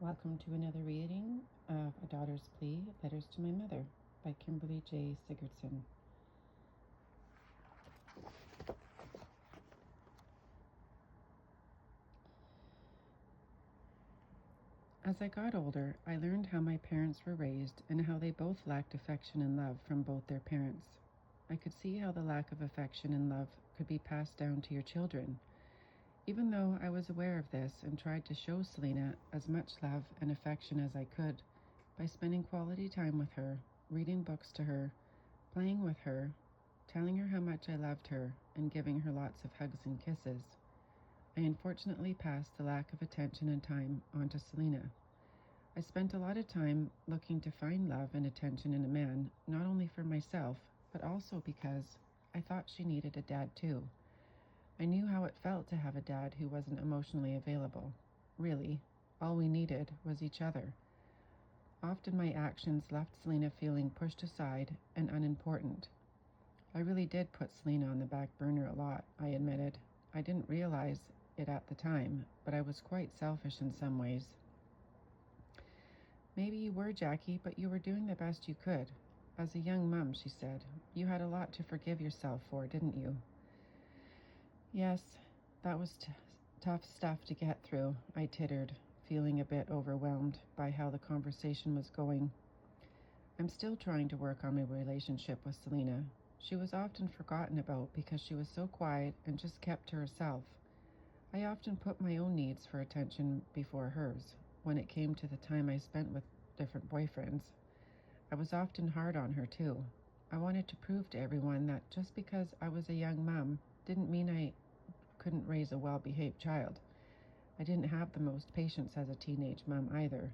Welcome to another reading of A Daughter's Plea, Letters to My Mother by Kimberly J. Sigurdsson. As I got older, I learned how my parents were raised and how they both lacked affection and love from both their parents. I could see how the lack of affection and love could be passed down to your children. Even though I was aware of this and tried to show Selena as much love and affection as I could by spending quality time with her, reading books to her, playing with her, telling her how much I loved her, and giving her lots of hugs and kisses, I unfortunately passed the lack of attention and time on to Selena. I spent a lot of time looking to find love and attention in a man, not only for myself, but also because I thought she needed a dad too. I knew how it felt to have a dad who wasn't emotionally available. Really, all we needed was each other. Often my actions left Selena feeling pushed aside and unimportant. I really did put Selena on the back burner a lot, I admitted. I didn't realize it at the time, but I was quite selfish in some ways. Maybe you were, Jackie, but you were doing the best you could. As a young mom, she said, you had a lot to forgive yourself for, didn't you? Yes, that was tough stuff to get through, I tittered, feeling a bit overwhelmed by how the conversation was going. I'm still trying to work on my relationship with Selena. She was often forgotten about because she was so quiet and just kept to herself. I often put my own needs for attention before hers when it came to the time I spent with different boyfriends. I was often hard on her too. I wanted to prove to everyone that just because I was a young mom didn't mean I couldn't raise a well-behaved child. I didn't have the most patience as a teenage mom either.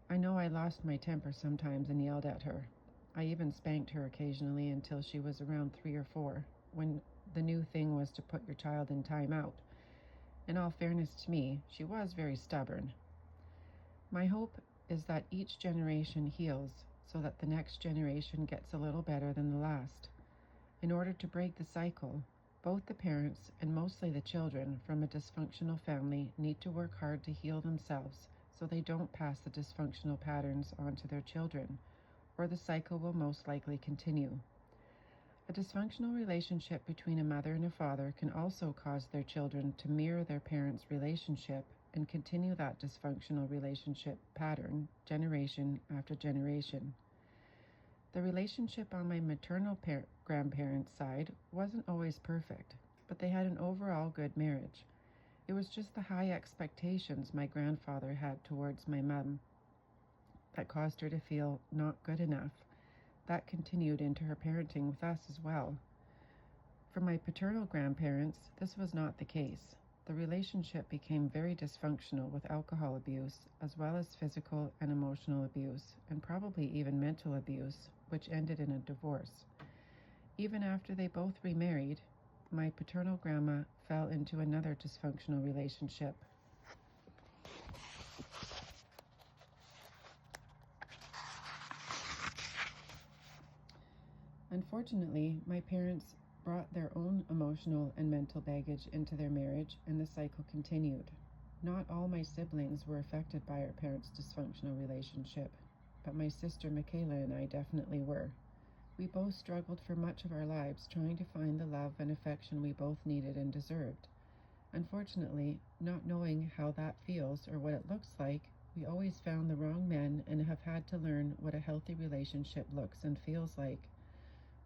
I know I lost my temper sometimes and yelled at her. I even spanked her occasionally until she was around 3 or 4, when the new thing was to put your child in timeout. In all fairness to me, she was very stubborn. My hope is that each generation heals so that the next generation gets a little better than the last. In order to break the cycle, both the parents and mostly the children from a dysfunctional family need to work hard to heal themselves so they don't pass the dysfunctional patterns on to their children, or the cycle will most likely continue. A dysfunctional relationship between a mother and a father can also cause their children to mirror their parents' relationship and continue that dysfunctional relationship pattern generation after generation. The relationship on my maternal grandparents' side wasn't always perfect, but they had an overall good marriage. It was just the high expectations my grandfather had towards my mom that caused her to feel not good enough. That continued into her parenting with us as well. For my paternal grandparents, this was not the case. The relationship became very dysfunctional with alcohol abuse, as well as physical and emotional abuse, and probably even mental abuse, which ended in a divorce. Even after they both remarried, my paternal grandma fell into another dysfunctional relationship. Unfortunately, my parents brought their own emotional and mental baggage into their marriage, and the cycle continued. Not all my siblings were affected by our parents' dysfunctional relationship, but my sister Michaela and I definitely were. We both struggled for much of our lives trying to find the love and affection we both needed and deserved. Unfortunately, not knowing how that feels or what it looks like, we always found the wrong men and have had to learn what a healthy relationship looks and feels like.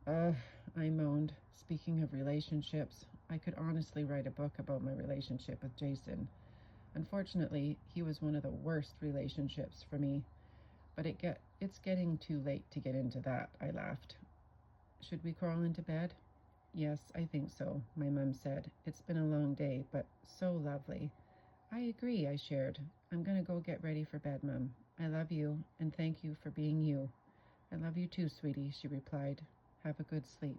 I moaned. Speaking of relationships, I could honestly write a book about my relationship with Jason. Unfortunately, he was one of the worst relationships for me. But it's getting too late to get into that, I laughed. Should we crawl into bed? Yes, I think so, my mom said. It's been a long day, but so lovely. I agree, I shared. I'm gonna go get ready for bed, Mom. I love you, and thank you for being you. I love you too, sweetie, she replied. Have a good sleep.